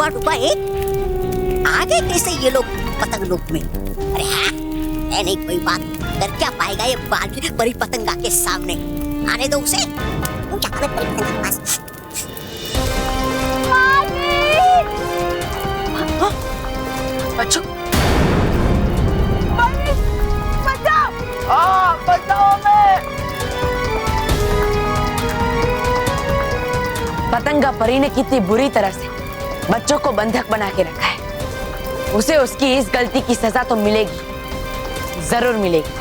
डुबा डुबा एक आगे कैसे ये लोग पतंग लोक में? अरे हाँ, नहीं कोई बात, कर क्या पाएगा ये बाल परी पतंगा के सामने? आने दो उसे, परी पतंगा के पास। बच्चों, बचाओ! हाँ, बचाओ मैं! पतंगा परी ने कितनी बुरी तरह से बच्चों को बंधक बना के रखा है। उसे उसकी इस गलती की सजा तो मिलेगी, जरूर मिलेगी।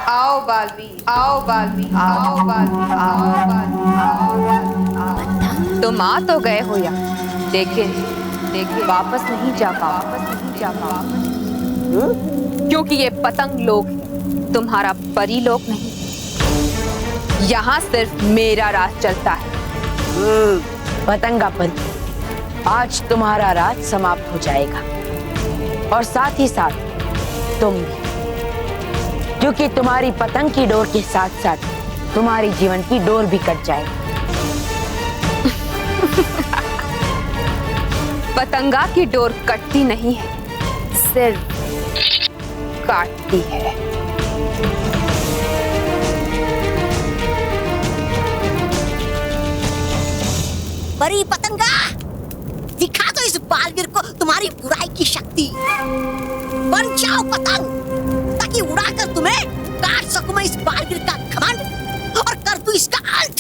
आओ बालवीर, आओ बालवीर, आओ बालवीर, आओ बालवीर, आओ बालवीर। तुम आ तो गए हो यहाँ, लेकिन वापस नहीं जा पाओ, क्योंकि ये पतंग लोक है, तुम्हारा परी लोक नहीं। यहाँ सिर्फ मेरा राज चलता है। पतंगा परी, आज तुम्हारा राज समाप्त हो जाएगा और साथ ही साथ तुम भी, क्योंकि तुम्हारी पतंग की डोर के साथ साथ तुम्हारी जीवन की डोर भी कट जाएगी। पतंगा की डोर कटती नहीं है, सिर्फ काटती है। परी पतंगा, दिखा दो इस बालवीर को तुम्हारी बुराई की शक्ति। बन जाओ पतंग, ताकि उड़ाकर तुम्हें काट सकूं मैं इस बालवीर का घमंड और कर दूं इसका अंत।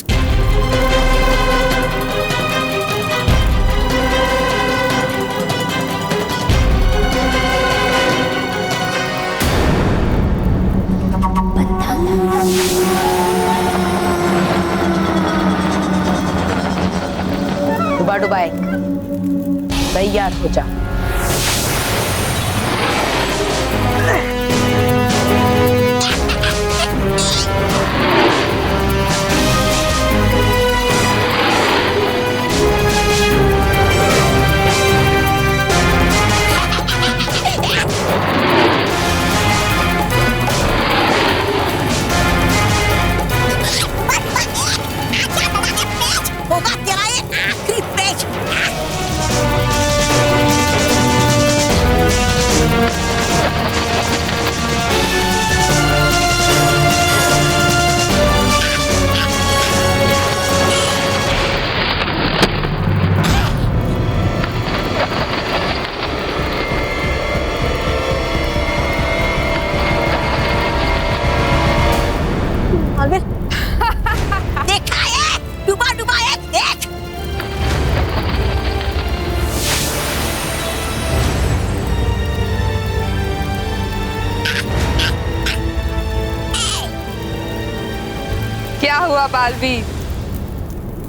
डुबा डुबा एक, तैयार हो जा। होगा तेरा ये आखिरी पेच। देखा है, डुबा डुबा एक देख। क्या हुआ बालवीर?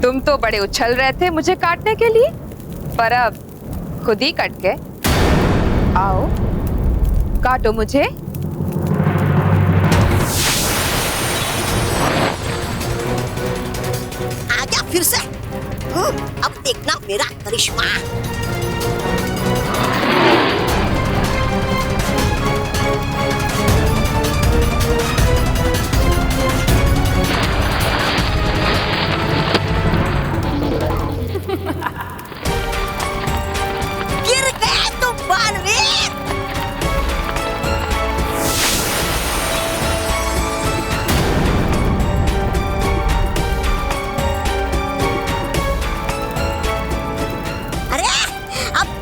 तुम तो बड़े उछल रहे थे मुझे काटने के लिए, पर अब खुद ही कट गए। आओ, काटो मुझे। आजा फिर से। अब देखना मेरा करिश्मा। गिर गए तुम बालवीर।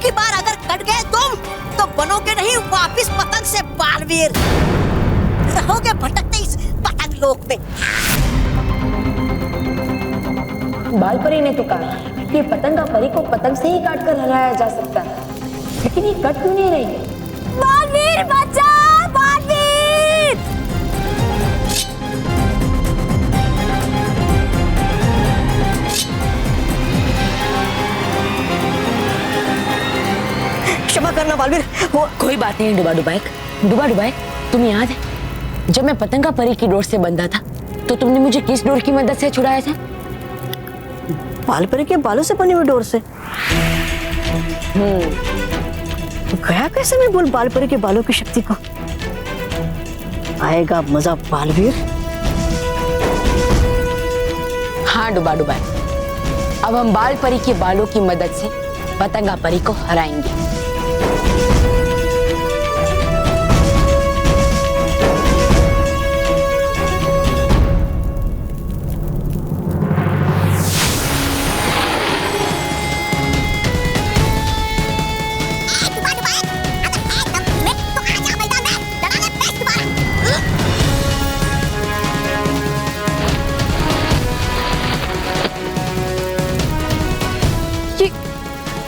की बार अगर कट गए तुम तो बनोगे नहीं वापिस पतंग से बालवीर, रहोगे भटकते इस पतंग लोक में। बाल परी ने तो कहा कि पतंगा परी को पतंग से ही काट कर हराया जा सकता है, लेकिन ये कट क्यों नहीं रही? बालवीर बचाओ, बालवीर! क्षमा करना बालवीर। वो कोई बात नहीं डुबा डुबा एक। डुबा डुबा एक, तुम्हें याद है जब मैं पतंगा परी की डोर से बंधा था तो तुमने मुझे किस डोर की मदद से छुड़ाया था? बाल परी के बालों से बनी हुई डोर से। गया कैसे मैं बोल बाल परी के बालों की शक्ति को? आएगा मजा बालवीर। हाँ डुबा डुबा, अब हम बाल परी के बालों की मदद से पतंगा परी को हराएंगे।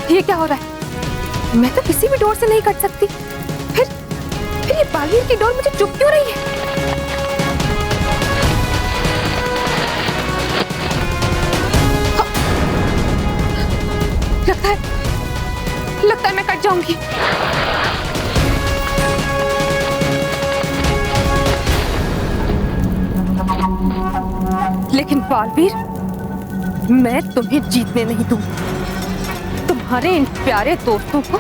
ये क्या हो रहा है? मैं तो किसी भी डोर से नहीं कट सकती। फिर ये बालवीर की डोर मुझे चुभ क्यों रही है? लगता है मैं कट जाऊंगी। लेकिन बालवीर, मैं तुम्हें जीतने नहीं दूंगी। तुम्हारे इन प्यारे दोस्तों को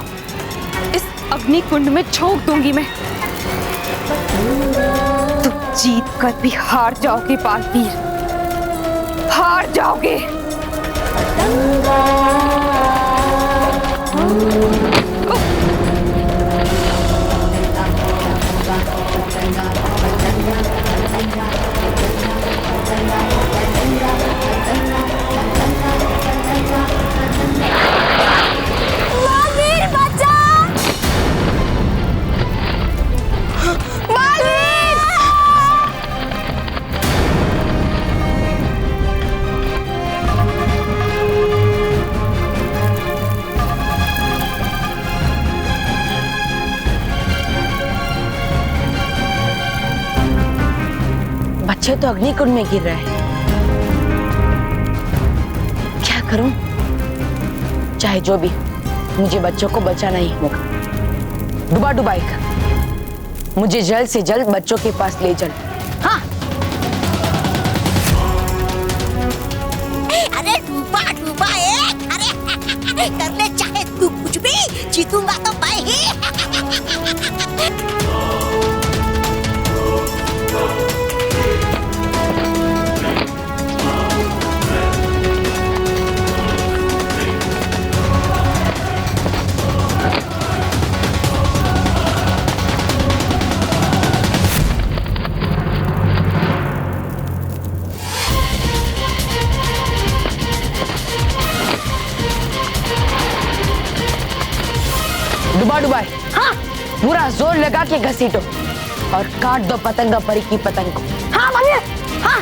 इस अग्नि कुंड में झोंक दूंगी मैं। तुम जीत कर भी हार जाओगे बालवीर, हार जाओगे। बच्चे तो अग्निकुंड में गिर रहे हैं। क्या करूं? चाहे जो भी, मुझे बच्चों को बचाना ही होगा। डुबा डुबाई कर मुझे जल्द से जल्द बच्चों के पास ले चल। हाँ। अरे डूबा डूबा एक, अरे कर ले चाहे तू कुछ भी, जीतूंगा तो मैं ही। डुबा डुबाई, हाँ, पूरा जोर लगा के घसीटो और काट दो पतंगा परी की पतंग को। हाँ मानिए, हाँ।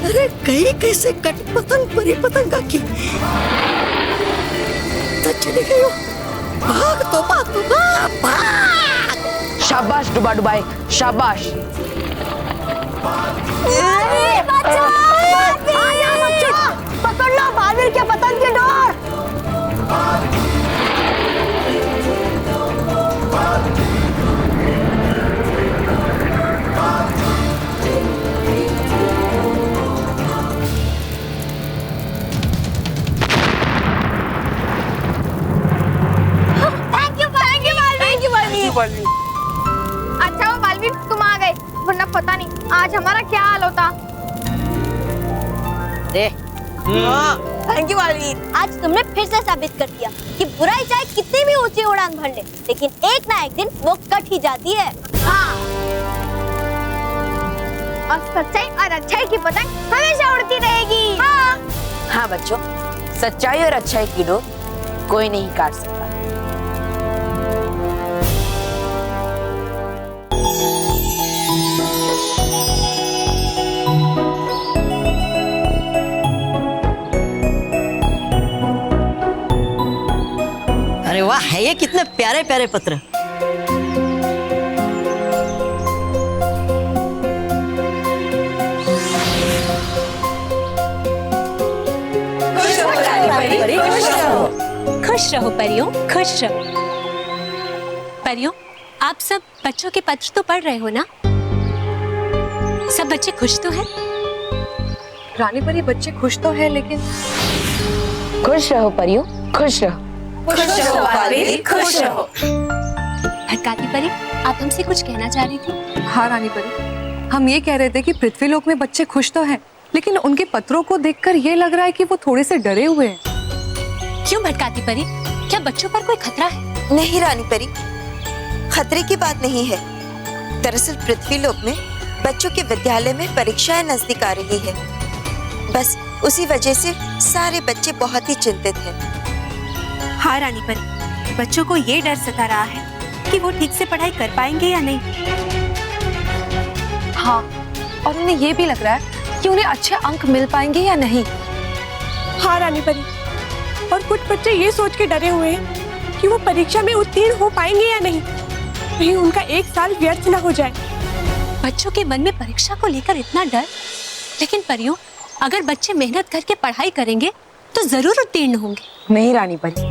अरे गई कैसे कट पतंग परी पतंगा की तो चली गई हो। भाग तो भाग तो भाग, भाग। शाबाश डुबा डुबाई, शाबाश। अरे बचाओ, पकड़ लो बालवीर के पतंग की डोर। अच्छा वो बालवीर तुम आ गए, वरना पता नहीं आज हमारा क्या हाल होता। थैंक यू बालवीर, आज तुमने फिर से साबित कर दिया कि बुराई चाहे कितनी भी ऊंची उड़ान भर ले, लेकिन एक ना एक दिन वो कट ही जाती है। हाँ। और सच्चाई और अच्छाई की पतंग हमेशा उड़ती रहेगी। हाँ। हाँ बच्चों, सच्चाई और अच्छाई की डोर कोई नहीं काट सकता। अरे वाह, है ये कितने प्यारे प्यारे पत्र। खुश रहो परियों, खुश रहो। परियों, आप सब बच्चों के पत्र तो पढ़ रहे हो ना? सब बच्चे खुश तो हैं? रानी परी, बच्चे खुश तो है, लेकिन खुश रहो परियों, खुश रहो। खुश रहो। भटकाती परी, आप हमसे कुछ कहना चाह रही थी? हाँ रानी परी, हम ये कह रहे थे कि पृथ्वीलोक में बच्चे खुश तो हैं, लेकिन उनके पत्रों को देखकर ये लग रहा है कि वो थोड़े से डरे हुए हैं। क्यों भटकाती परी, क्या बच्चों पर कोई खतरा है? नहीं रानी परी, खतरे की बात नहीं है। दरअसल पृथ्वीलोक में बच्चों के विद्यालय में परीक्षाएं नजदीक आ रही है। बस उसी वजह से सारे बच्चे बहुत ही चिंतित हैं। हाँ रानी परी, बच्चों को ये डर सता रहा है कि वो ठीक से पढ़ाई कर पाएंगे या नहीं। हाँ, और उन्हें ये भी लग रहा है कि उन्हें अच्छे अंक मिल पाएंगे या नहीं। हाँ रानी परी, और कुछ बच्चे ये सोच के डरे हुए हैं कि वो परीक्षा में उत्तीर्ण हो पाएंगे या नहीं, कहीं उनका एक साल व्यर्थ ना हो जाए। बच्चों के मन में परीक्षा को लेकर इतना डर, लेकिन परियों, अगर बच्चे मेहनत करके पढ़ाई करेंगे तो जरूर उत्तीर्ण होंगे। नहीं रानी परी,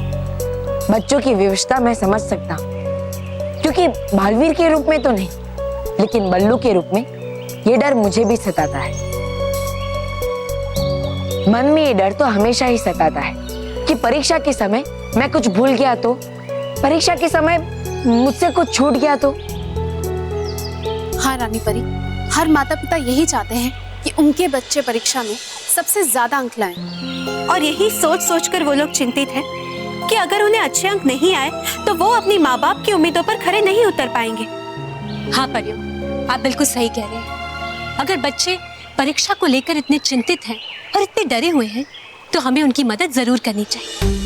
बच्चों की विवशता मैं समझ सकता हूँ, क्योंकि बालवीर के रूप में तो नहीं, लेकिन बल्लू के रूप में ये डर मुझे भी सताता है। मन में ये डर तो हमेशा ही सताता है कि परीक्षा के समय मैं कुछ भूल गया तो, परीक्षा के समय मुझसे कुछ छूट गया तो। हाँ रानी परी, हर माता पिता यही चाहते हैं कि उनके बच्चे परीक्षा में सबसे ज्यादा अंक लाएं। और यही सोच सोच कर वो लोग चिंतित हैं कि अगर उन्हें अच्छे अंक नहीं आए तो वो अपनी माँ बाप की उम्मीदों पर खरे नहीं उतर पाएंगे। हाँ परियों, आप बिल्कुल सही कह रहे हैं। अगर बच्चे परीक्षा को लेकर इतने चिंतित हैं और इतने डरे हुए हैं, तो हमें उनकी मदद जरूर करनी चाहिए।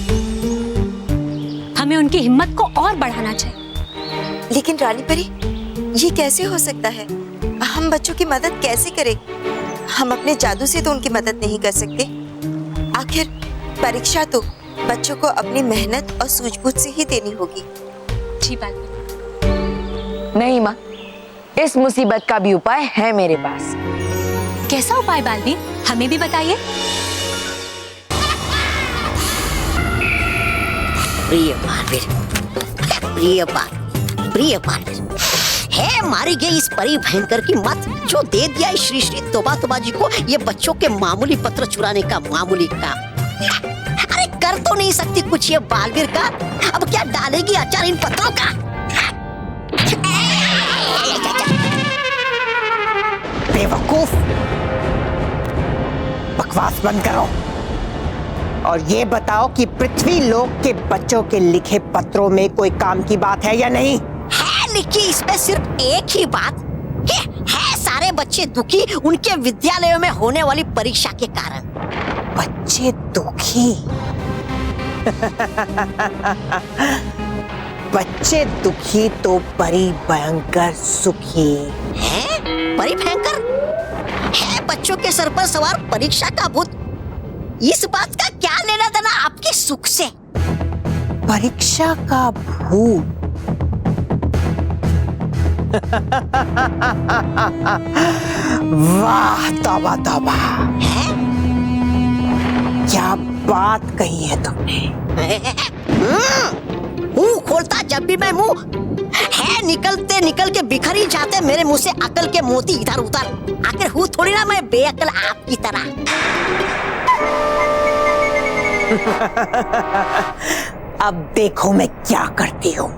हमें उनकी हिम्मत को और बढ़ाना चाहिए। लेकिन रानी परी, ये कैसे हो सकता है? हम बच्चों की मदद कैसे करें? हम अपने जादू से तो उनकी मदद नहीं कर सकते। आखिर परीक्षा तो बच्चों को अपनी मेहनत और सूझबूझ से ही देनी होगी। जी बालवीर। नहीं माँ, इस मुसीबत का भी उपाय है मेरे पास। कैसा उपाय बालवीर, हमें भी बताइए। प्रिय बालवीर, प्रिय बालवीर, प्रिय बालवीर, है मारी गई इस परी भयंकर की मत जो दे दिया इस श्री श्री तोबा तोबा जी को ये बच्चों के मामूली पत्र चुराने का मामूली काम। अरे कर तो नहीं सकती कुछ ये बालवीर का, अब क्या डालेगी अचार इन पत्रों का? बेवकूफ, बकवास बंद करो और ये बताओ कि पृथ्वी लोक के बच्चों के लिखे पत्रों में कोई काम की बात है या नहीं? है लिखी इसमें सिर्फ एक ही बात है सारे बच्चे दुखी उनके विद्यालयों में होने वाली परीक्षा के कारण। बच्चे दुखी? बच्चे दुखी तो परी भयंकर सुखी है। परी भयंकर है बच्चों के सर पर सवार परीक्षा का भूत। इस बात का क्या लेना देना आपके सुख से? परीक्षा का भूत? वाह तौबा तौबा, क्या बात कही है तुमने। मुंह खोलता जब भी मैं मुंह है निकलते निकल के बिखर ही जाते मेरे मुंह से अकल के मोती इधर उधर। आखिर हूँ थोड़ी ना मैं बेअकल आपकी तरह। अब देखो मैं क्या करती हूँ।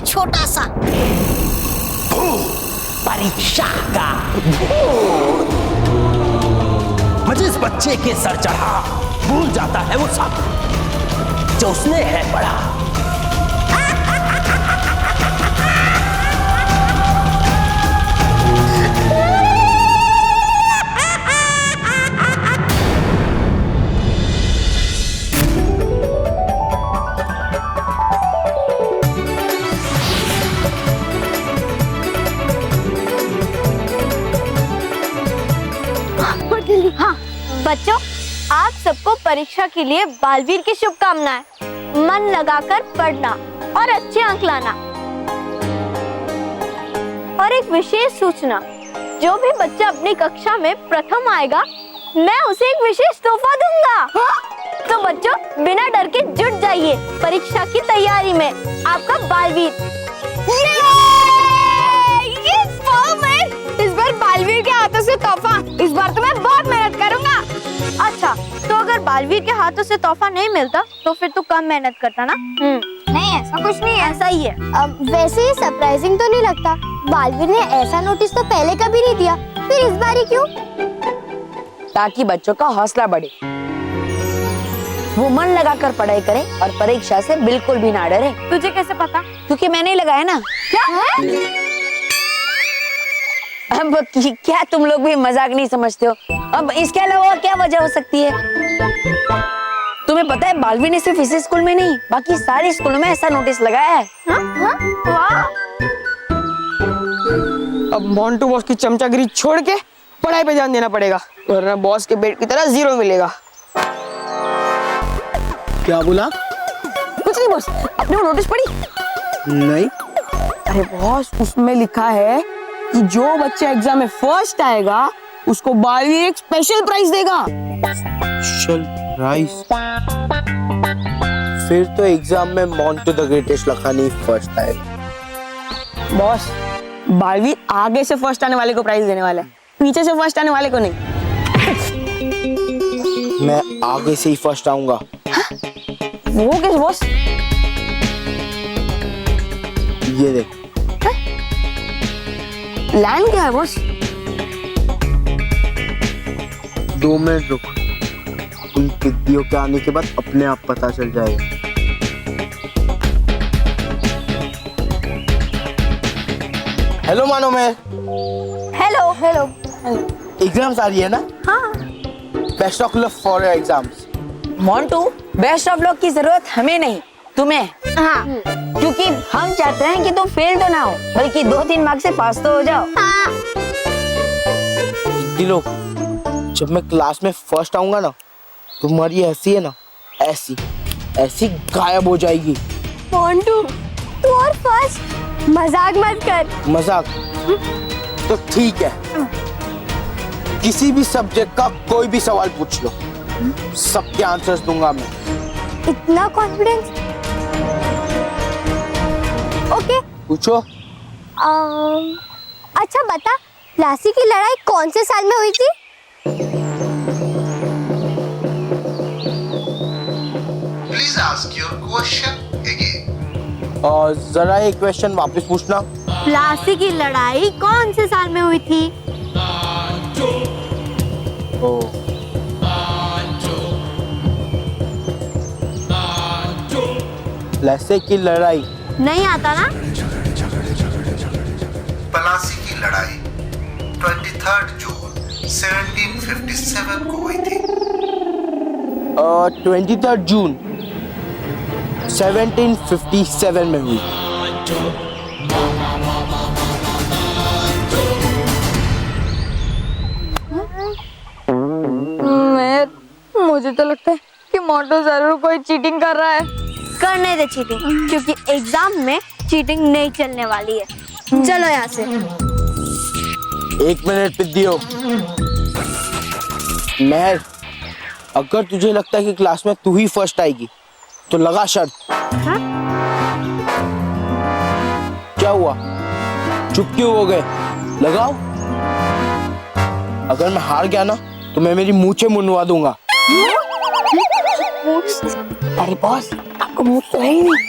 छोटा सा परीक्षा का भूत। जिस बच्चे के सर चढ़ा भूल जाता है वो सब जो उसने है पढ़ा। हाँ बच्चों, आप सबको परीक्षा के लिए बालवीर की शुभकामनाएं। मन लगाकर पढ़ना और अच्छे अंक लाना। और एक विशेष सूचना, जो भी बच्चा अपनी कक्षा में प्रथम आएगा मैं उसे एक विशेष तोहफा दूंगा। तो बच्चों बिना डर के जुट जाइए परीक्षा की तैयारी में। आपका बालवीर। इस बार बालवीर के हाथों से तोहफा। इस बार तो मैं बहुत मेहनत करूंगा। अच्छा, तो अगर बालवीर के हाथों से तोहफा नहीं मिलता तो फिर तू कम मेहनत करता ना? नहीं, ऐसा कुछ नहीं है। ऐसा ही है। वैसे ये सरप्राइजिंग तो नहीं लगता। बालवीर ने ऐसा नोटिस तो पहले कभी नहीं दिया, फिर इस बार ही क्यों? ताकि बच्चों का हौसला बढ़े, वो मन लगाकर पढ़ाई करें और परीक्षा से बिल्कुल भी ना डरे। तुझे कैसे पता? क्योंकि मैंने लगाया ना। क्या? अब क्या तुम लोग भी मजाक नहीं समझते हो? अब इसके अलावा क्या वजह हो सकती है? तुम्हें पता है बालवीर ने सिर्फ इसी स्कूल में नहीं बाकी सारे स्कूलों में ऐसा नोटिस लगाया है। अब मोंटू बॉस की चमचागिरी छोड़ के पढ़ाई पे ध्यान देना पड़ेगा, वरना बॉस के बेट की तरह 0 मिलेगा। क्या बोला? कुछ नहीं बॉस, आपने वो नोटिस पढ़ी? नहीं। अरे बॉस, उसमें लिखा है कि जो बच्चा एग्जाम में फर्स्ट आएगा उसको बालवीर एक स्पेशल प्राइज देगा। Special prize? फिर तो एग्जाम में मोंटू द ग्रेटेस्ट लखा नहीं फर्स्ट आएगा। बॉस, बालवीर आगे से फर्स्ट आने वाले को प्राइज देने वाला है, पीछे से फर्स्ट आने वाले को नहीं। मैं आगे से ही फर्स्ट आऊंगा। वो कैसे बॉस? ये देख। प्लान क्या है बॉस? 2 मिनट रुक, उन टिड्डियों के आने के बाद अपने आप पता चल जाएगा। हेलो मानो मैं। Hello hello. एग्जाम्स आ रही है ना? हाँ। Best of luck for your exams. Montu, best of luck की जरूरत हमें नहीं, तुम्हें। हाँ। क्योंकि हम चाहते हैं कि तुम फेल तो ना हो, बल्कि 2-3 मार्क्स से पास तो हो जाओ। हाँ। लोग, जब मैं क्लास में फर्स्ट आऊंगा ना, तुम्हारी ऐसी है ना, ऐसी ऐसी गायब हो जाएगी। मोंटू, तू और फर्स्ट? मजाक मत कर। मजाक? तो ठीक है, किसी भी सब्जेक्ट का कोई भी सवाल पूछ लो, सबके आंसर्स दूंगा मैं। इतना कॉन्फिडेंस? ओके, पूछो। अच्छा बता, प्लासी की लड़ाई कौन से साल में हुई थी? Please ask your question again. और जरा एक क्वेश्चन वापस पूछना। प्लासी की लड़ाई कौन से साल में हुई थी? प्लासी की लड़ाई नहीं आता ना? प्लासी की लड़ाई 23 जून 1757 को हुई थी। 23 जून 1757 में हुई। मुझे तो लगता है कि मोंटू जरूर कोई चीटिंग कर रहा है। करने दे चीटिंग, क्योंकि एग्जाम में चीटिंग नहीं चलने वाली है। चलो यहाँ से। 1 मिनट पिद्दियो। महर, अगर तुझे लगता है कि क्लास में तू ही फर्स्ट आएगी तो लगा शर्त। हाँ? क्या हुआ, चुप क्यों हो गए? लगाओ। अगर मैं हार गया ना तो मैं मेरी मूंछें मुंडवा दूंगा। अरे बॉस, आपको मूछ तो है ही नहीं।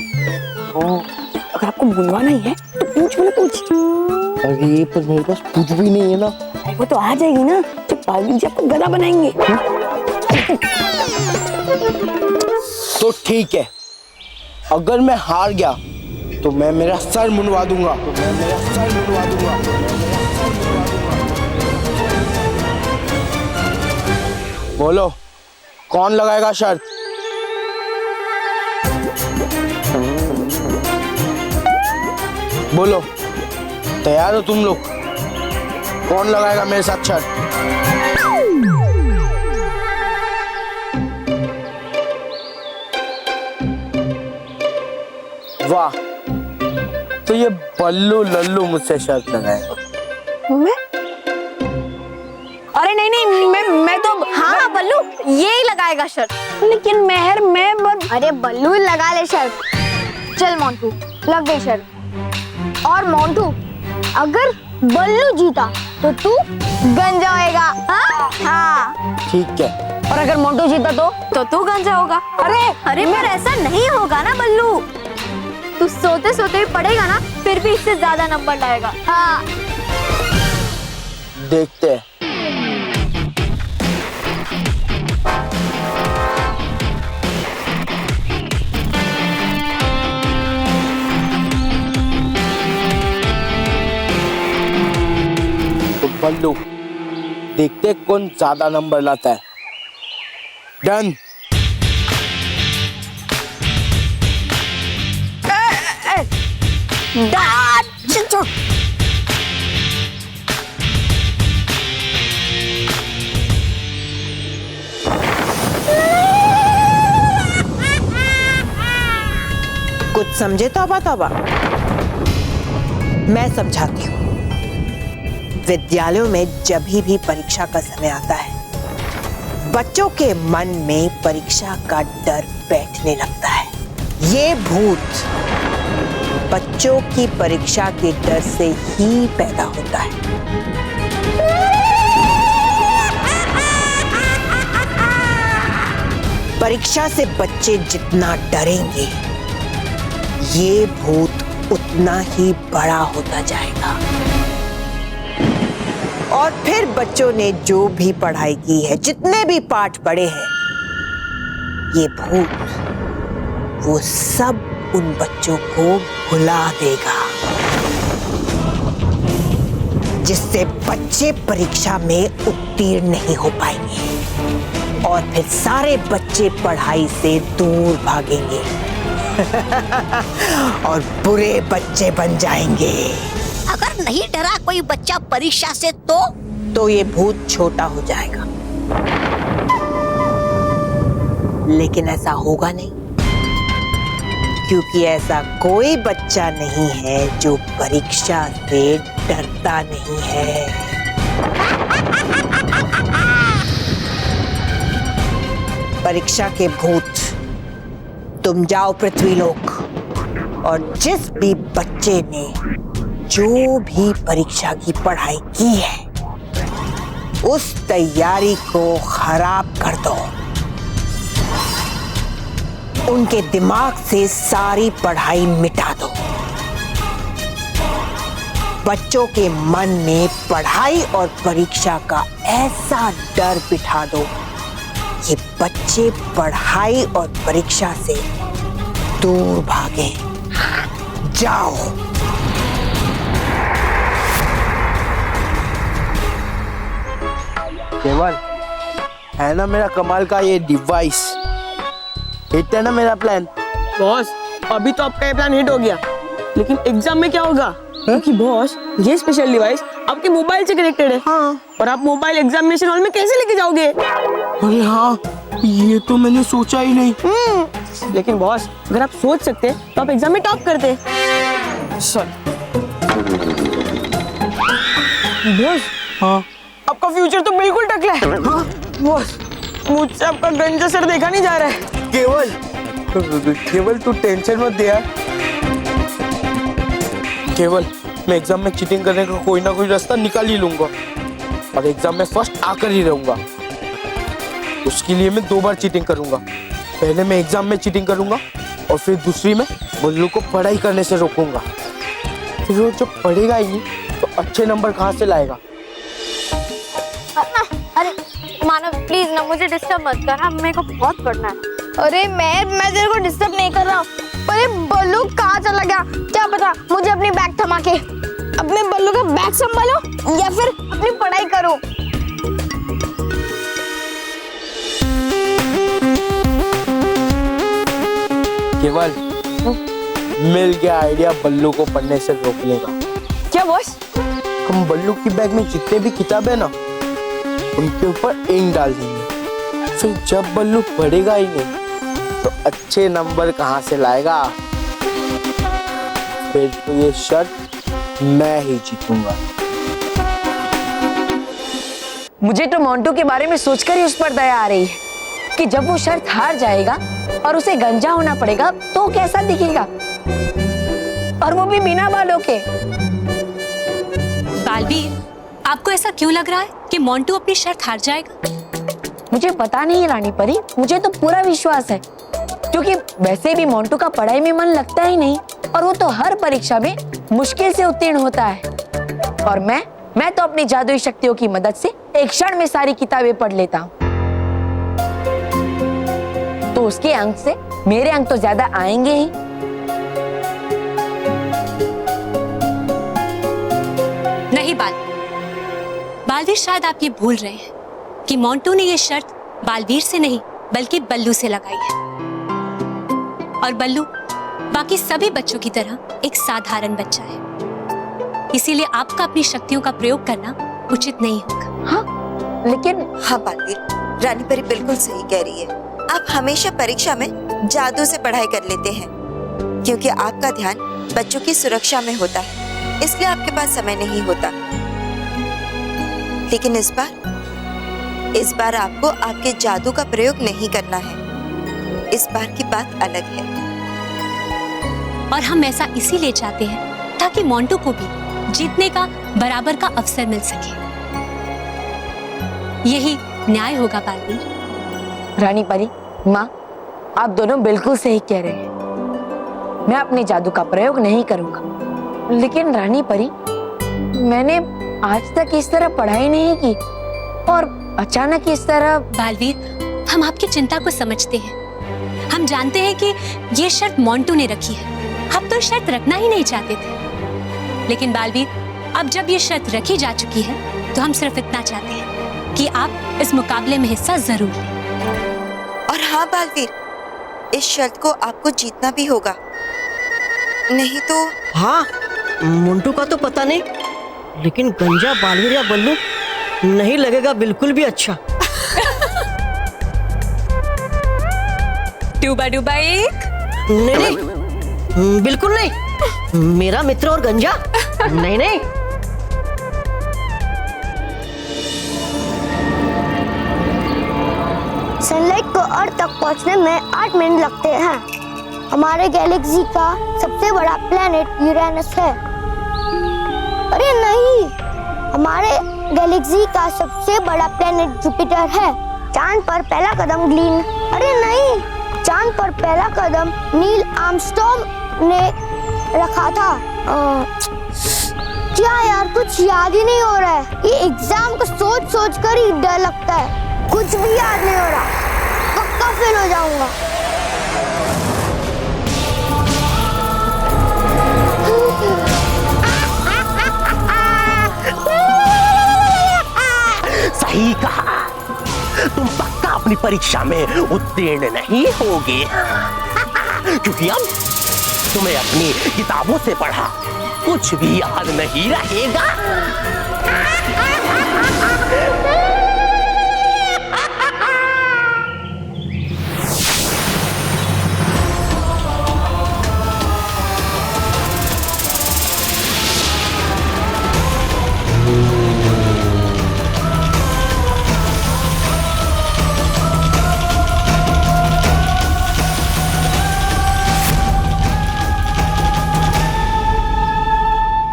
अगर आपको मुंडवाना ही है तो पूछ बोले पूछ। अरे पर मेरे पास कुछ भी नहीं है ना। अरे वो तो आ जाएगी ना, जब बालवीर जी आपको गधा बनाएंगे। तो ठीक है, अगर मैं हार गया तो मैं मेरा सर मुंडवा दूंगा। बोलो कौन लगाएगा शर्त? बोलो, तैयार हो तुम लोग? कौन लगाएगा मेरे साथ शर्त? वाह, तो ये बल्लू लल्लू मुझसे शर्त लगाएगा। मैं? अरे नहीं, मैं तो हाँ बल्लू यही लगाएगा शर्त। लेकिन मेहर अरे बल्लू लगा ले शर्त। चल मोंटू, लग गई शर्त। और मोंटू, अगर बल्लू जीता तो तू गंजा होएगा। हाँ ठीक है। और अगर मोंटू जीता तो तू गंजा होगा। अरे पर ऐसा नहीं होगा ना बल्लू, तू सोते सोते भी पढ़ेगा ना, फिर भी इससे ज्यादा नंबर लाएगा। हाँ देखते हैं। तो बल्लू, देखते हैं कौन ज्यादा नंबर लाता है। डन। कुछ समझे तौबा तौबा? मैं समझाती हूँ। विद्यालयों में जब भी परीक्षा का समय आता है, बच्चों के मन में परीक्षा का डर बैठने लगता है। ये भूत बच्चों की परीक्षा के डर से ही पैदा होता है। परीक्षा से बच्चे जितना डरेंगे, ये भूत उतना ही बड़ा होता जाएगा। और फिर बच्चों ने जो भी पढ़ाई की है, जितने भी पाठ पढ़े हैं, ये भूत वो सब उन बच्चों को भुला देगा, जिससे बच्चे परीक्षा में उत्तीर्ण नहीं हो पाएंगे और फिर सारे बच्चे पढ़ाई से दूर भागेंगे और बुरे बच्चे बन जाएंगे। अगर नहीं डरा कोई बच्चा परीक्षा से तो ये भूत छोटा हो जाएगा। लेकिन ऐसा होगा नहीं, क्योंकि ऐसा कोई बच्चा नहीं है जो परीक्षा से डरता नहीं है। परीक्षा के भूत, तुम जाओ पृथ्वीलोक और जिस भी बच्चे ने जो भी परीक्षा की पढ़ाई की है, उस तैयारी को खराब कर दो। उनके दिमाग से सारी पढ़ाई मिटा दो। बच्चों के मन में पढ़ाई और परीक्षा का ऐसा डर बिठा दो कि बच्चे पढ़ाई और परीक्षा से दूर भागे। जाओ। केवल है ना मेरा कमाल का ये डिवाइस, हिट है ना मेरा प्लान? बॉस, अभी तो आपका ये प्लान हिट हो गया, लेकिन एग्जाम में क्या होगा? क्योंकि बॉस, ये स्पेशल डिवाइस आपके मोबाइल से कनेक्टेड है। हाँ। और आप मोबाइल एग्जामिनेशन हॉल में कैसे लेके जाओगे? अरे हाँ, ये तो मैंने सोचा ही नहीं। लेकिन बॉस, अगर आप सोच सकते तो आप एग्जाम में टॉप करते। बॉस, हाँ, आपका फ्यूचर तो बिल्कुल टकला है। हाँ? बॉस, मुझसे आपका गंजा सर देखा नहीं जा रहा है। केवल तू टेंशन मत दे यार। केवल मैं एग्जाम में चीटिंग करने का कोई ना कोई रास्ता निकाल ही लूंगा और एग्जाम में फर्स्ट आकर ही रहूंगा। उसके लिए मैं 2 बार चीटिंग करूंगा। पहले मैं एग्जाम में चीटिंग करूंगा और फिर दूसरी में बल्लू को पढ़ाई करने से रोकूंगा। फिर वो जब पढ़ेगा ही नहीं तो अच्छे नंबर कहाँ से लाएगा? अरे प्लीज ना मुझे डिस्टर्ब मत कर, हाँ मेरे को बहुत पढ़ना है। अरे मैं तेरे को डिस्टर्ब नहीं कर रहा हूँ। अरे बल्लू कहाँ चला गया क्या पता, मुझे अपनी बैग थमा के। अब मैं बल्लू का बैग संभालूं या फिर अपनी पढ़ाई करूं? केवल मिल गया आइडिया बल्लू को पढ़ने से रोकने का। क्या बॉस? हम बल्लू की बैग में जितने भी किताबें ना उनके ऊपर इंक डाल देंगे, फिर जब बल्लू पढ़ेगा ही नहीं तो अच्छे नंबर कहाँ से लाएगा। फिर तो ये शर्त मैं ही जीतूंगा। मुझे तो मोंटू के बारे में सोचकर ही उस पर दया आ रही है कि जब वो शर्त हार जाएगा और उसे गंजा होना पड़ेगा तो कैसा दिखेगा, और वो भी बिना बालों के। बालवीर, आपको ऐसा क्यों लग रहा है कि मोंटू अपनी शर्त हार जाएगा? मुझे पता नहीं रानी परी, मुझे तो पूरा विश्वास है, क्योंकि वैसे भी मोंटू का पढ़ाई में मन लगता ही नहीं और वो तो हर परीक्षा में मुश्किल से उत्तीर्ण होता है। और मैं तो अपनी जादुई शक्तियों की मदद से एक क्षण में सारी किताबें पढ़ लेता हूँ। तो उसके अंक से मेरे अंक तो ज्यादा आएंगे ही। नहीं बालवीर, शायद आप ये भूल रहे हैं कि मोंटू ने ये शर्त बालवीर से नहीं बल्कि बल्लू से लगाई है। और बल्लू बाकी सभी बच्चों की तरह एक साधारण बच्चा है, इसीलिए आपका अपनी शक्तियों का प्रयोग करना उचित नहीं होगा। हाँ, लेकिन हाँ बालवीर, रानी परी बिल्कुल सही कह रही है। आप हमेशा परीक्षा में जादू से पढ़ाई कर लेते हैं क्योंकि आपका ध्यान बच्चों की सुरक्षा में होता है, इसलिए आपके पास समय नहीं होता। लेकिन इस बार आपको आपके जादू का प्रयोग नहीं करना है। इस बार की बात अलग है। और हम ऐसा इसीलिए चाहते हैं ताकि मोंटू को भी जीतने का बराबर का अवसर मिल सके। यही न्याय होगा बालवीर। रानी परी, माँ, आप दोनों बिल्कुल सही कह रहे हैं। मैं अपने जादू का प्रयोग नहीं करूंगा। लेकिन रानी परी, मैंने आज तक इस तरह पढ़ाई नहीं की और अचानक इस तरह। बालवीर, हम आपकी चिंता को समझते हैं। हम जानते हैं कि ये शर्त मोंटू ने रखी है। आप तो शर्त रखना ही नहीं चाहते थे। लेकिन बालवीर, अब जब ये शर्त रखी जा चुकी है तो हम सिर्फ इतना चाहते हैं कि आप इस मुकाबले में हिस्सा जरूर लें। और हाँ बालवीर, इस शर्त को आपको जीतना भी होगा, नहीं तो। हाँ, मोंटू का तो पता नहीं, लेकिन गंजा बालवीर या बल्लू नहीं लगेगा बिल्कुल भी अच्छा। डूबा डूबा एक? नहीं, बिल्कुल नहीं। मेरा मित्र और गंजा नहीं। सनलाइट को अर्थ तक पहुंचने में 8 मिनट लगते हैं। हमारे गैलेक्सी का सबसे बड़ा प्लेनेट यूरेनस है। अरे नहीं, हमारे गैलेक्सी का सबसे बड़ा प्लेनेट जुपिटर है। चांद पर पहला कदम ग्लीन। अरे नहीं, चांद पर पहला कदम नील आर्मस्ट्रॉन्ग ने रखा था। क्या यार, कुछ याद ही नहीं हो रहा है। ये एग्जाम को सोच कर ही डर लगता है। कुछ भी याद नहीं हो रहा, पक्का फेल हो जाऊंगा। सही कहा, तुम पक्का अपनी परीक्षा में उत्तीर्ण नहीं होगे क्योंकि अब तुम्हें अपनी किताबों से पढ़ा कुछ भी याद नहीं रहेगा।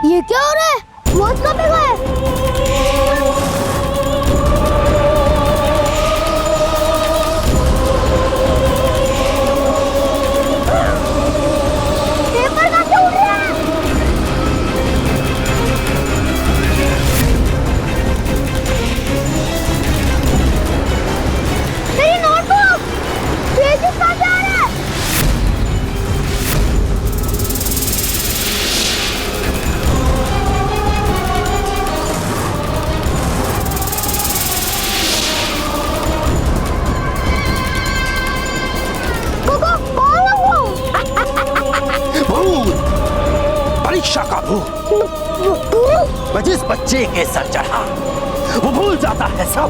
ये क्या हो रहा है? मौत कब है? पेपर का क्यों उड़ रहा है? परीक्षा का भूत। मैं जिस बच्चे के सर चढ़ा वो भूल जाता है सब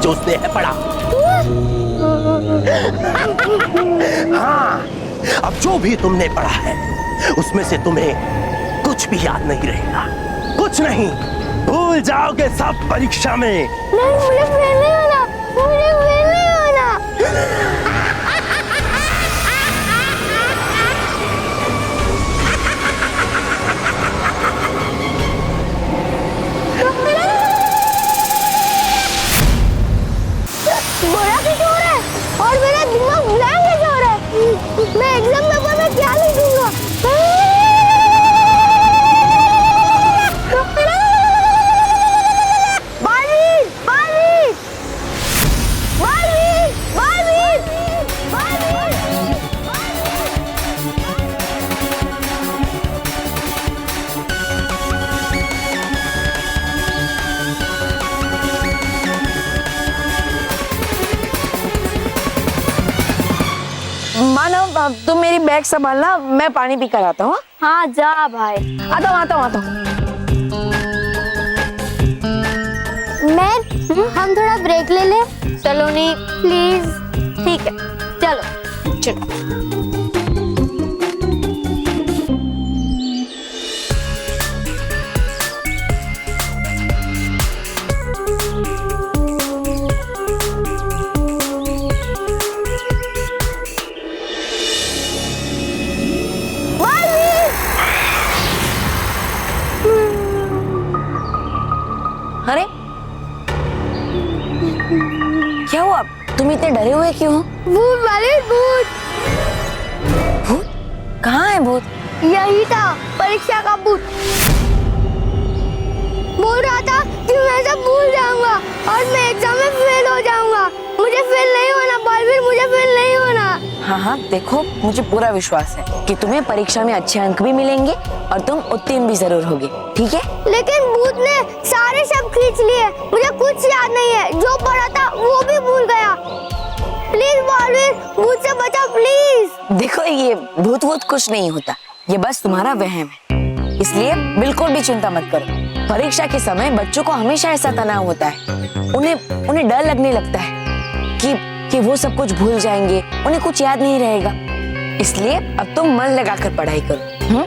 जो उसने है पढ़ा। हाँ, अब जो भी तुमने पढ़ा है उसमें से तुम्हें कुछ भी याद नहीं रहेगा, कुछ नहीं, भूल जाओगे सब परीक्षा में। नहीं, मुझे फेल नहीं होना, मुझे फेल नहीं होना। बड़ा कुछ हो रहा है और मेरा दिमाग ब्लैंक कैसे हो रहा है। मैं एग्जाम पेपर में क्या लिखूंगा? बालवीर, बालवीर, बालवीर, बालवीर, बालवीर। मानव, तुम मेरी बैग संभालना, मैं पानी पी कर आता हूँ। हाँ जा भाई। आता हूँ। मैं हम थोड़ा ब्रेक ले ले। चलो नहीं, प्लीज। ठीक है, चलो चलो। अरे क्या हुआ, तुम इतने डरे हुए क्यों हो? भूत वाले भूत। भूत? कहाँ है भूत? यही था, परीक्षा का भूत। बोल रहा था कि मैं सब भूल जाऊंगा और मैं एग्जाम में फेल हो जाऊंगा। मुझे फेल नहीं होना बालवीर, मुझे फेल नहीं होना। हाँ, देखो मुझे पूरा विश्वास है कि तुम्हें परीक्षा में अच्छे अंक भी मिलेंगे और तुम उत्तीर्ण भी जरूर होगे, ठीक है? लेकिन भूत ने सारे शब्द खींच लिए, मुझे कुछ याद नहीं है, जो पढ़ा था वो भी भूल गया। प्लीज बालवीर, भूत से बचाओ प्लीज। देखो ये भूत कुछ नहीं होता, ये बस तुम्हारा वहम है, इसलिए बिल्कुल भी चिंता मत करो। परीक्षा के समय बच्चों को हमेशा ऐसा तनाव होता है, उन्हें डर लगने लगता है कि वो सब कुछ भूल जाएंगे, उन्हें कुछ याद नहीं रहेगा, इसलिए अब तुम मन लगाकर पढ़ाई करो।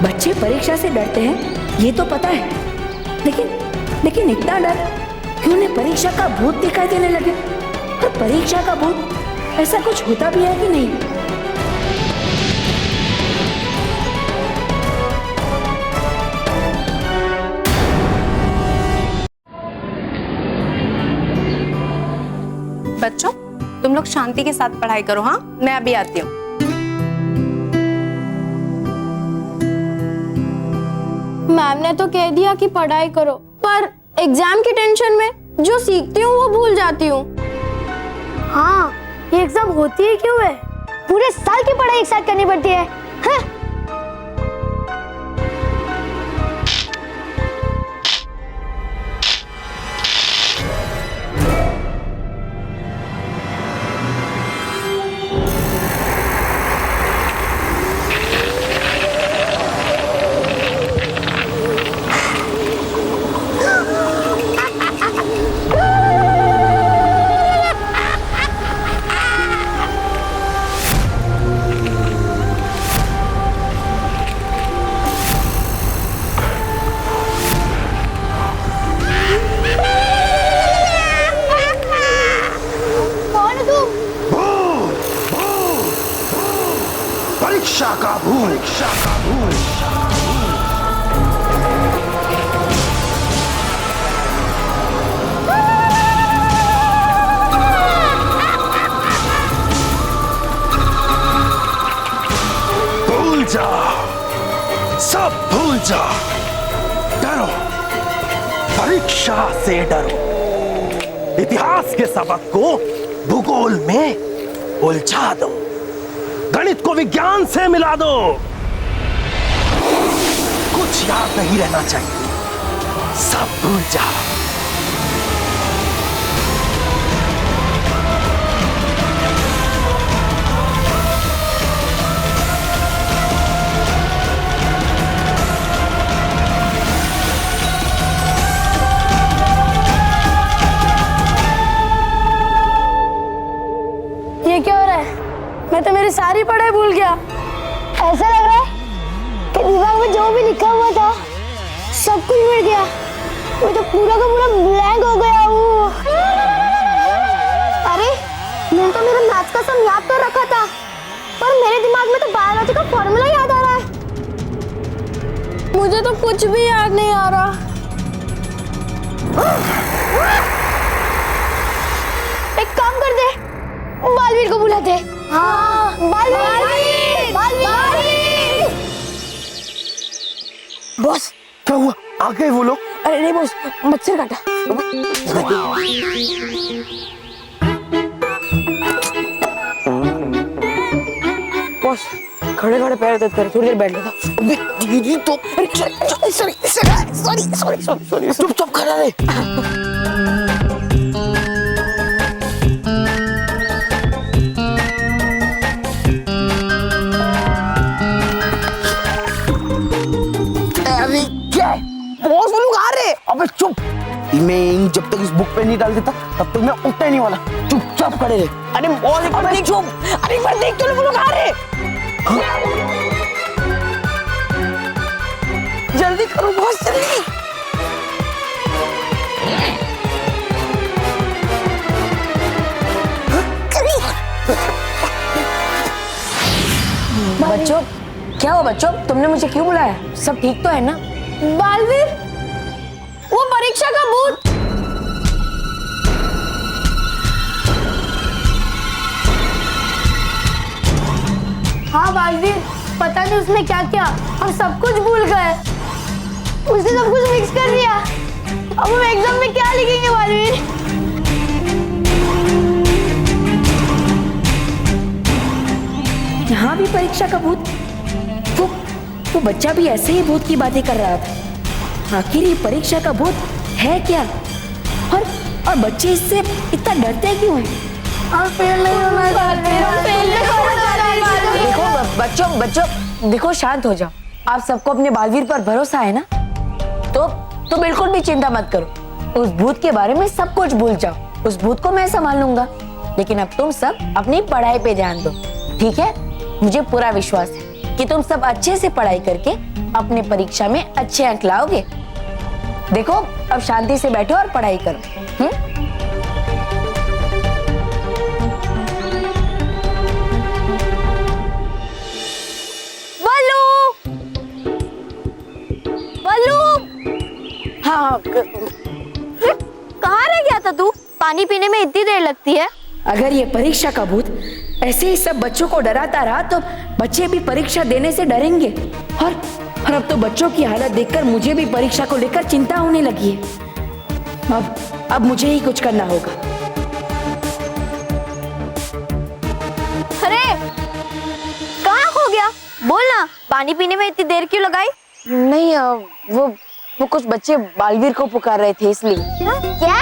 बच्चे परीक्षा से डरते हैं ये तो पता है, लेकिन इतना डर कि उन्हें परीक्षा का भूत दिखाई देने लगे। और परीक्षा का भूत ऐसा कुछ होता भी है कि नहीं? बच्चों, तुम लोग शांति के साथ पढ़ाई करो। हाँ, मैं अभी आती हूँ। मैम ने तो कह दिया कि पढ़ाई करो, पर एग्जाम की टेंशन में जो सीखती हूँ वो भूल जाती हूँ। हाँ, ये एग्जाम होती है क्यों है? पूरे साल की पढ़ाई एक साथ करनी पड़ती है। हाँ? परीक्षा का भूत। भूल जा, सब भूल जा, डरो, परीक्षा से डरो, इतिहास के सबक को भूगोल में उलझा दो, गणित को विज्ञान से मिला दो, कुछ याद नहीं रहना चाहिए, सब भूल जा। लिखा हुआ था सब कुछ मिट गया। मैं तो पूरा का पूरा ब्लैंक हो गया हूँ। अरे मैंने तो मेरा मैथ्स का सम याद कर रखा था, पर मेरे दिमाग में तो बायोलॉजी का फॉर्मूला याद आ रहा है। मुझे तो कुछ भी याद नहीं आ रहा। एक काम कर दे, बालवीर को बुला दे। हाँ, बालवीर, बालवीर। बॉस क्या हुआ? आ गए वो लोग? अरे नहीं बॉस, मच्छर काटा। बॉस खड़े खड़े पैर दर्द करे, थोड़ी देर बैठ लेता। दीदी तो सॉरी चुप खड़ा रहे। अरे क्या बॉस, वो लोग आ रहे। अबे चुप, मैं जब तक इस बुक पे नहीं डाल देता तब तक मैं उठने नहीं वाला। चुपचाप खड़े रहे। अरे बॉस एक बार देख, चुप। अरे एक बार देख तो वो लोग आ रहे। जल्दी करो बॉस, जल्दी। बच्चों क्या हुआ? बच्चों तुमने मुझे क्यों बुलाया? सब ठीक तो है ना? बालवीर, वो परीक्षा का भूत। हाँ बालवीर, पता नहीं उसने क्या किया, हम सब कुछ भूल गए। उसने सब कुछ मिक्स कर दिया। अब हम एग्जाम में क्या लिखेंगे बालवीर? यहाँ भी परीक्षा का भूत? वो बच्चा भी ऐसे ही भूत की बातें कर रहा था। आखिर ये परीक्षा का भूत है क्या? और बच्चे इससे इतना डरते क्यों हैं? हम फेल नहीं होना चाहते, हम फेल नहीं होना चाहते। देखो बच्चों देखो, शांत हो जाओ। आप सबको अपने बालवीर पर भरोसा है ना? तो बिल्कुल भी चिंता मत करो। उस भूत के बारे में सब कुछ भूल जाओ। उस भूत को मैं संभाल लूंगा। लेकिन अब तुम सब अपनी पढ़ाई पे ध्यान दो, ठीक है? मुझे पूरा विश्वास है कि तुम सब अच्छे से पढ़ाई करके अपने परीक्षा में अच्छे अंक लाओगे। देखो अब शांति से बैठो और पढ़ाई करो। बल्लू, बल्लू। हाँ कहाँ रह गया था तू? पानी पीने में इतनी देर लगती है। अगर ये परीक्षा का भूत ऐसे ही सब बच्चों को डराता रहा तो बच्चे भी परीक्षा देने से डरेंगे। और अब तो बच्चों की हालत देखकर मुझे भी परीक्षा को लेकर चिंता होने लगी है। अब मुझे ही कुछ करना होगा। अरे कहाँ खो गया? बोल ना, पानी पीने में इतनी देर क्यों लगाई? नहीं वो कुछ बच्चे बालवीर को पुकार रहे थे इसलिए। क्या?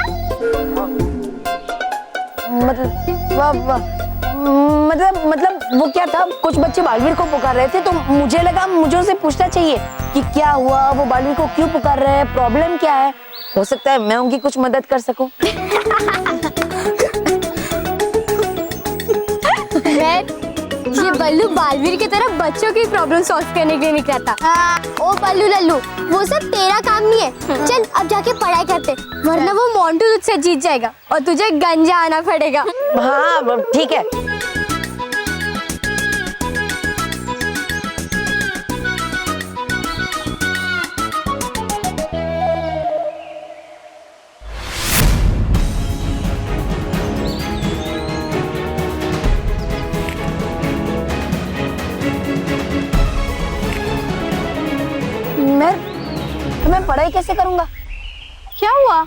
मतलब वो क्या था, कुछ बच्चे बालवीर को पुकार रहे थे तो मुझे लगा मुझे उनसे पूछना चाहिए कि क्या हुआ, वो बालवीर को क्यों पुकार रहे हैं, प्रॉब्लम क्या है। हो सकता है मैं उनकी कुछ मदद कर सकूं। ये बल्लू बालवीर की तरह बच्चों की प्रॉब्लम सॉल्व करने के लिए निकला था। ओ बल्लू लल्लू, वो सब तेरा काम नहीं है। चल अब जाके पढ़ाई करते, वरना वो मोंटू तुझसे जीत जाएगा और तुझे गंजा आना पड़ेगा। हाँ ठीक है। मैं पढ़ाई कैसे करूंगा? क्या हुआ?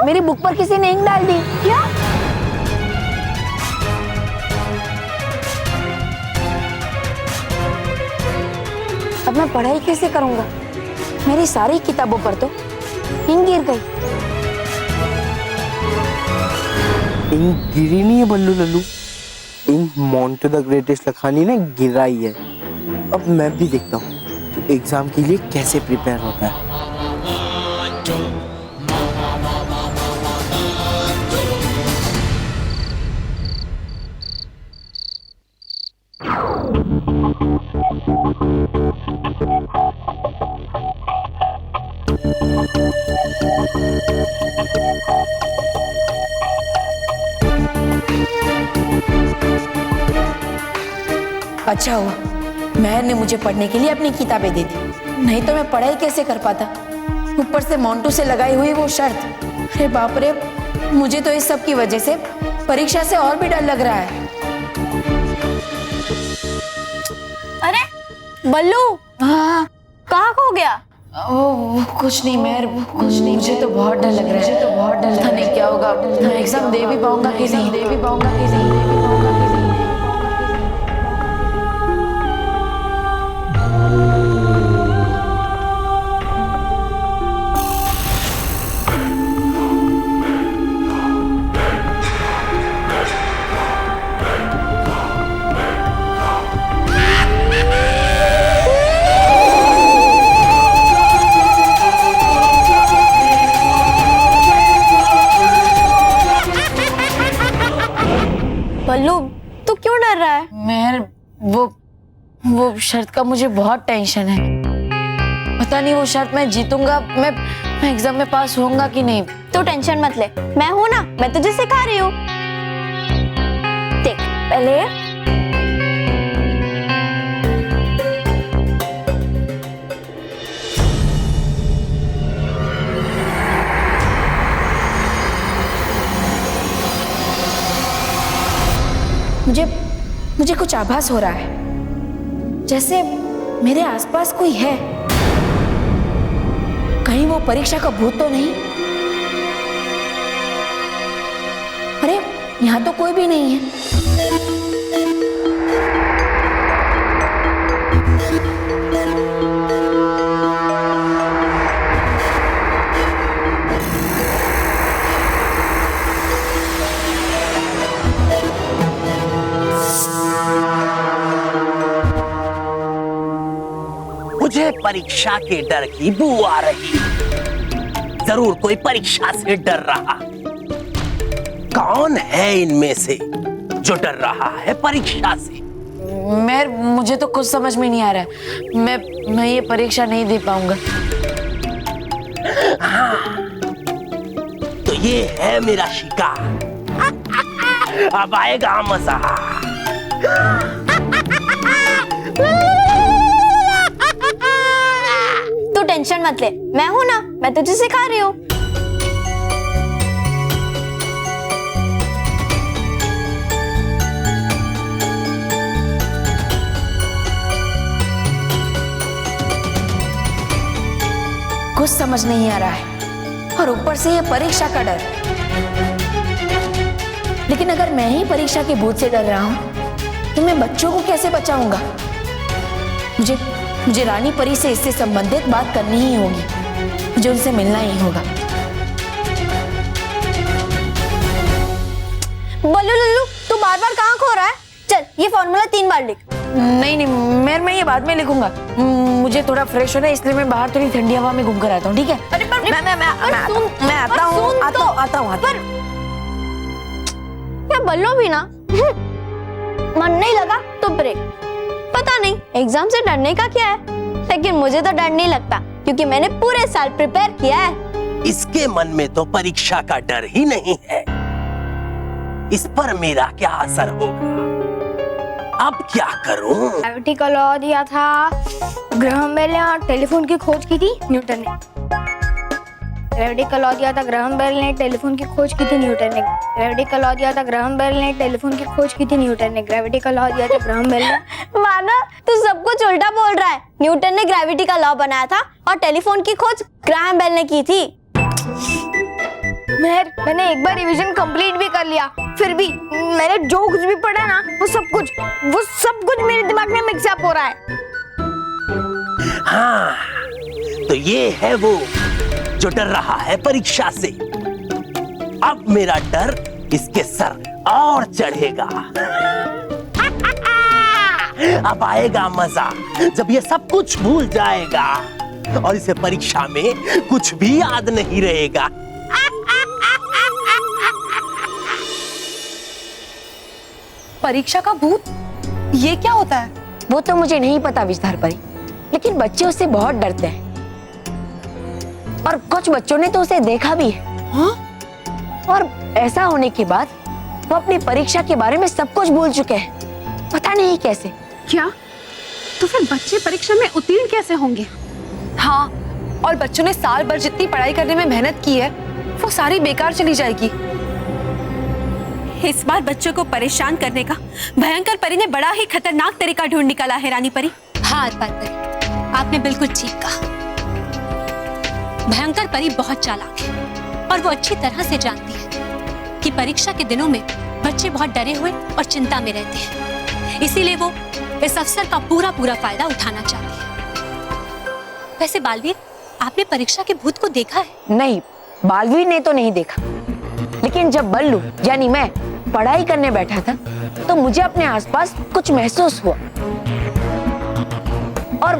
मेरी बुक पर किसी ने इंक डाल दी। क्या? अब मैं पढ़ाई कैसे करूंगा? मेरी सारी किताबों पर तो इंक गिर गई। इंक गिरी नहीं है Ballu Lallu, ink Montu the greatest Lakhani ने गिराई है। अब मैं भी देखता हूँ तो एग्जाम के लिए कैसे प्रिपेयर होता है। अच्छा हुआ मेहर ने मुझे पढ़ने के लिए अपनी किताबें दे दी, नहीं तो मैं पढ़ाई कैसे कर पाता। ऊपर से मोंटू से लगाई हुई वो शर्त। अरे बाप रे, मुझे तो इस सब की वजह से परीक्षा से और भी डर लग रहा है। अरे बल्लू, हाँ कहाँ खो गया? वो कुछ नहीं मेहर, वो कुछ नहीं। मुझे तो बहुत डर लग रहा है, मुझे तो बहुत डर लग रहा है। नहीं क्या होगा, मैं एग्जाम दे भी पाऊंगा कि नहीं, दे भी पाऊंगा कि नहीं, दे भी पाऊंगा कि नहीं। बल्लू, तू क्यों डर रहा है? मेहर, वो शर्त का मुझे बहुत टेंशन है। पता नहीं वो शर्त मैं जीतूंगा, मैं एग्जाम में पास होऊंगा कि नहीं। तू टेंशन मत ले, मैं हूं ना, मैं तुझे सिखा रही हूँ। देख, पहले मुझे कुछ आभास हो रहा है, जैसे मेरे आसपास कोई है। कहीं वो परीक्षा का भूत तो नहीं? अरे यहाँ तो कोई भी नहीं है। मुझे परीक्षा के डर की बू आ रही। जरूर कोई परीक्षा से डर रहा। कौन है इनमें से जो डर रहा है परीक्षा से? मुझे तो कुछ समझ में नहीं आ रहा है। मैं ये परीक्षा नहीं दे पाऊंगा। हाँ, तो ये है मेरा शिकार। अब आएगा मजा। तू टेंशन मत ले, मैं हूं ना, मैं तुझे सिखा रही हूँ। कुछ समझ नहीं आ रहा है, और ऊपर से ये परीक्षा का डर। लेकिन अगर मैं ही परीक्षा के भूत से डर रहा हूं, तो मैं बच्चों को कैसे बचाऊंगा? मुझे रानी परी से इससे संबंधित बात करनी ही होगी। मुझे उनसे मिलना ही होगा। बल्लू लल्लू, तू बार बार कहाँ खो रहा है? चल, ये फॉर्मूला 3 बार लिख। नहीं, मैं ये बाद में लिखूंगा। मुझे थोड़ा फ्रेश होना है, इसलिए मैं बाहर थोड़ी ठंडी हवा में घूम कर आता हूँ, ठीक है? मैं आता हूँ। बल्लू भी ना, मन नहीं लगा तो ब्रेक। पता नहीं एग्जाम से डरने का क्या है, लेकिन मुझे तो डर नहीं लगता, क्योंकि मैंने पूरे साल प्रिपेयर किया है। इसके मन में तो परीक्षा का डर ही नहीं है। इस पर मेरा क्या असर होगा? अब क्या करूं? ग्रेविटी का लॉ दिया था ग्राहम बेल ने, और टेलीफोन की खोज की थी न्यूटन ने। ग्रेविटी का लॉ दिया था ग्राहम बेल ने, टेलीफोन की खोज की थी न्यूटन ने। ग्रेविटी का लॉ दिया था ग्राहम बेल ने, टेलीफोन की खोज की थी न्यूटन ने। ग्रेविटी का लॉ दिया था ग्राहम बेल ने। माना तू सब कुछ उल्टा बोल रहा है। न्यूटन ने ग्रेविटी का लॉ बनाया था और टेलीफोन की खोज ग्राहम बेल ने की थी। मैंने एक बार रिवीजन कंप्लीट भी कर लिया, फिर भी मैंने जो कुछ भी पढ़ा ना, वो सब कुछ मेरे दिमाग में मिक्स अप हो रहा है। हाँ, तो ये है वो जो डर रहा है परीक्षा से। अब मेरा डर इसके सर और चढ़ेगा। अब आएगा मजा, जब ये सब कुछ भूल जाएगा और इसे परीक्षा में कुछ भी याद नहीं रहेगा। परीक्षा का भूत, ये क्या होता है? वो तो मुझे नहीं पता विस्तार परी, लेकिन बच्चे उससे बहुत डरते हैं, और कुछ बच्चों ने तो उसे देखा भी है। हाँ? और ऐसा होने के बाद वो अपनी परीक्षा के बारे में सब कुछ भूल चुके हैं। पता नहीं कैसे। क्या? तो फिर बच्चे परीक्षा में उत्तीर्ण कैसे होंगे? हाँ, और बच्चों ने साल भर जितनी पढ़ाई करने में मेहनत की है वो सारी बेकार चली जाएगी। इस बार बच्चों को परेशान करने का भयंकर परी ने बड़ा ही खतरनाक तरीका ढूंढ निकाला है रानी परी। हाँ अरपाल परी, आपने बिल्कुल ठीक कहा। भयंकर परी बहुत चालाक है और वो अच्छी तरह से जानती है कि परीक्षा के दिनों में बच्चे बहुत डरे हुए और चिंता में रहते हैं, इसीलिए वो इस अवसर का पूरा फायदा उठाना चाहती है। वैसे बालवीर, आपने परीक्षा के भूत को देखा है? नहीं, बालवीर ने तो नहीं देखा, लेकिन जब बल्लू यानी मैं पढ़ाई करने बैठा था तो मुझे अपने आसपास कुछ महसूस हुआ। और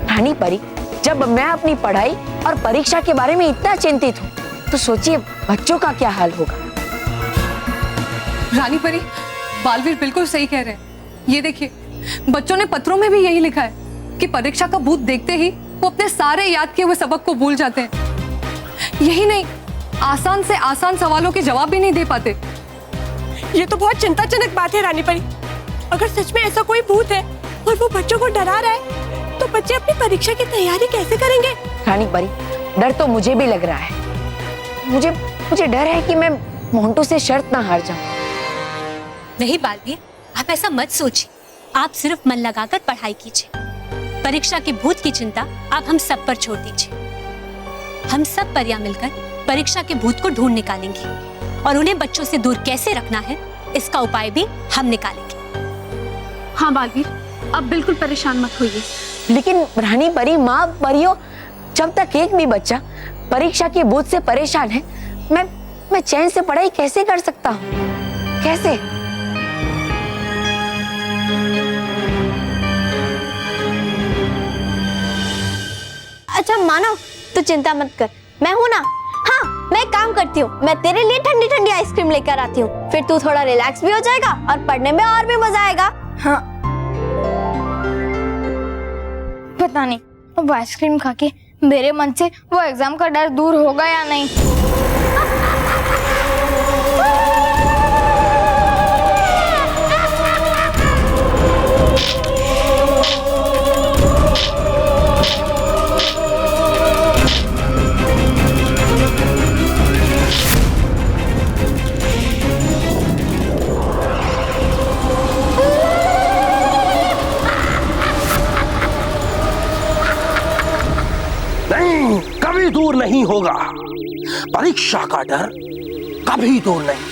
रानी परी, जब मैं अपनी पढ़ाई और परीक्षा के बारे में इतना चिंतित हूँ तो सोचिए बच्चों का क्या हाल होगा। रानी परी, बालवीर बिल्कुल सही कह रहे हैं। ये देखिए, बच्चों ने पत्रों में भी यही लिखा है कि परीक्षा का भूत देखते ही वो अपने सारे याद किए हुए सबक को भूल जाते हैं। यही नहीं, आसान से आसान सवालों के जवाब भी नहीं दे पाते। ये तो बहुत चिंताजनक बात है रानी परी। अगर सच में ऐसा कोई भूत है और वो बच्चों को डरा रहा है तो बच्चे अपनी परीक्षा की तैयारी कैसे करेंगे? रानी परी, डर तो मुझे भी लग रहा है। मुझे डर है कि मैं मोंटू से शर्त ना हार जाऊं। नहीं बालवीर, आप ऐसा मत सोचिए। आप सिर्फ मन लगाकर पढ़ाई कीजिए। परीक्षा के भूत की चिंता आप हम सब पर छोड़ दीजिए। हम सब परियां मिलकर परीक्षा के भूत को ढूंढ निकालेंगे और उन्हें बच्चों से दूर कैसे रखना है इसका उपाय भी हम निकालेंगे। हाँ बालवीर, अब बिल्कुल परेशान मत होइए। लेकिन रानी परी, माँ परियों, जब तक एक भी बच्चा परीक्षा के बोझ से परेशान है, मैं चैन से पढ़ाई कैसे कर सकता हूँ? कैसे? अच्छा मानव, तू चिंता मत कर, मैं हूं ना। हाँ, मैं एक काम करती हूँ, मैं तेरे लिए ठंडी ठंडी आइसक्रीम लेकर आती हूँ, फिर तू थोड़ा रिलैक्स भी हो जाएगा और पढ़ने में और भी मजा आएगा। हाँ। पता नहीं अब आइसक्रीम खा के मेरे मन से वो एग्जाम का डर दूर होगा या नहीं। कभी दूर नहीं होगा। परीक्षा का डर कभी दूर नहीं।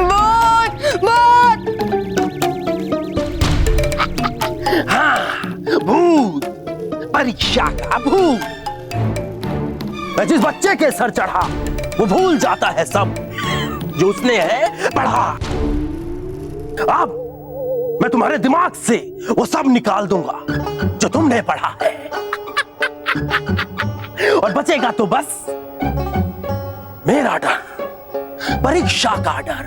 भूत! हाँ, भूत, परीक्षा का भूत। मैं जिस बच्चे के सर चढ़ा वो भूल जाता है सब जो उसने है पढ़ा। अब मैं तुम्हारे दिमाग से वो सब निकाल दूंगा जो तुमने पढ़ा है, और बचेगा तो बस मेरा डर, परीक्षा का डर।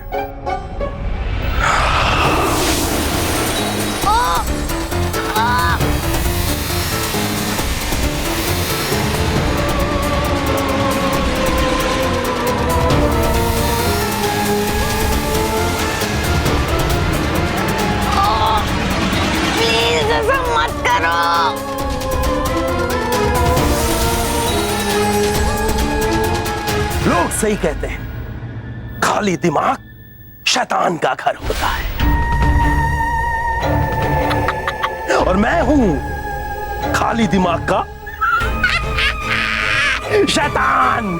प्लीज ऐसा मत करो। लोग सही कहते हैं, खाली दिमाग शैतान का घर होता है, और मैं हूं खाली दिमाग का शैतान।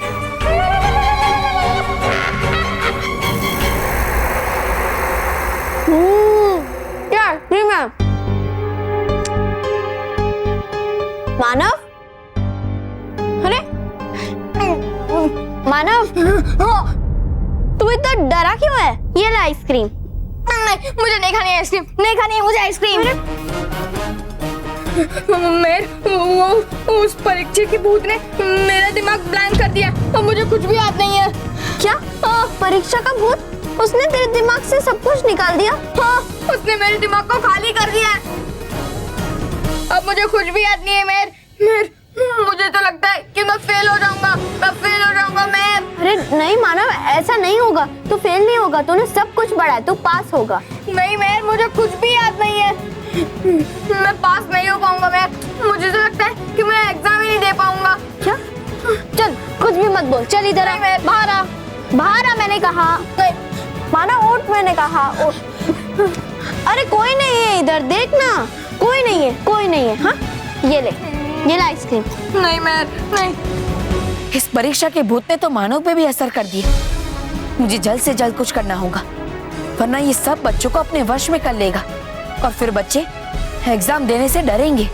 मानव, अरे मानव, तू इतना डरा क्यों है? ये ला आइसक्रीम। नहीं, मुझे नहीं खानी आइसक्रीम, नहीं खानी है मुझे आइसक्रीम। उस परीक्षा की भूत ने मेरा दिमाग ब्लैंक कर दिया और मुझे कुछ भी याद नहीं है। क्या? परीक्षा का भूत? उसने तेरे दिमाग से सब कुछ निकाल दिया? हाँ, उसने मेरे दिमाग को खाली कर दिया। अब मुझे कुछ भी याद नहीं है। मुझे तो लगता है कि मैं फेल हो जाऊंगा। अरे नहीं मानव, ऐसा नहीं होगा। तू फेल नहीं होगा, तूने सब कुछ पढ़ा है, तू पास होगा। नहीं मेहर, मुझे कुछ भी याद नहीं है। मैं पास नहीं हो पाऊंगा मेहर। मुझे तो लगता है कि मैं एग्जाम ही नहीं दे पाऊंगा। क्या? चल कुछ भी मत बोल, चल इधर आ, बाहर आ, बाहर आ, मैंने कहा। माना उठ, मैंने कहा उठ। अरे कोई नहीं है इधर, देख ना, कोई नहीं है, कोई नहीं है। हाँ ये ले आइसक्रीम। नहीं मेहर, नहीं। इस परीक्षा के भूत ने तो मानव पे भी असर कर दिया। मुझे जल्द से जल्द कुछ करना होगा, वरना ये सब बच्चों को अपने वश में कर लेगा और फिर बच्चे एग्जाम देने से डरेंगे।